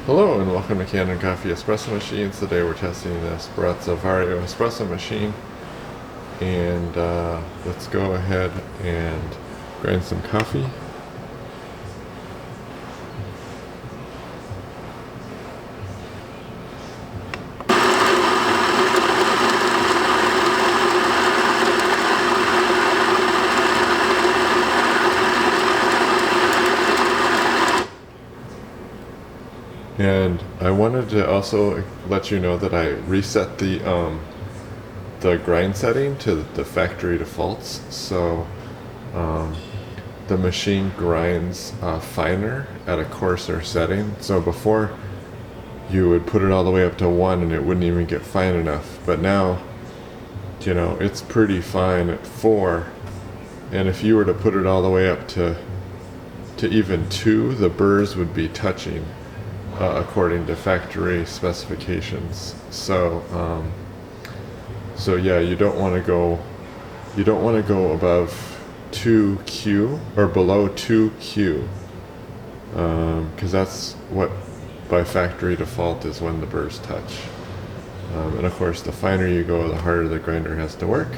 Hello and welcome to Canon Coffee Espresso Machines. Today we're testing this Baratza Vario espresso machine, and let's go ahead and grind some coffee. And I wanted to also let you know that I reset the grind setting to the factory defaults, so the machine grinds finer at a coarser setting. So before you would put it all the way up to 1 and it wouldn't even get fine enough, but now it's pretty fine at 4, and if you were to put it all the way up to even 2, the burrs would be touching according to factory specifications. So yeah, you don't want to go above 2Q or below 2Q, because that's what by factory default is when the burrs touch. And of course, the finer you go, the harder the grinder has to work.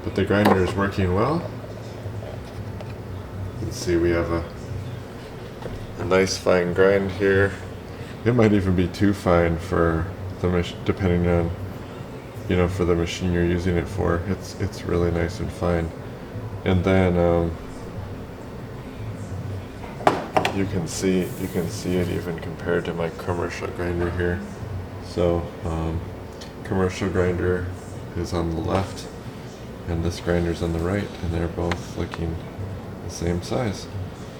But the grinder is working well. You can see we have a nice fine grind here. It might even be too fine for the depending on for the machine you're using it for. It's really nice and fine. And then you can see it even compared to my commercial grinder here. So commercial grinder is on the left and this grinder's on the right, and they're both looking the same size.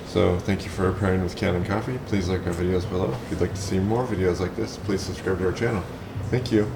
So thank you for pairing with Canon Coffee. Please like our videos below. If you'd like to see more videos like this, please subscribe to our channel. Thank you.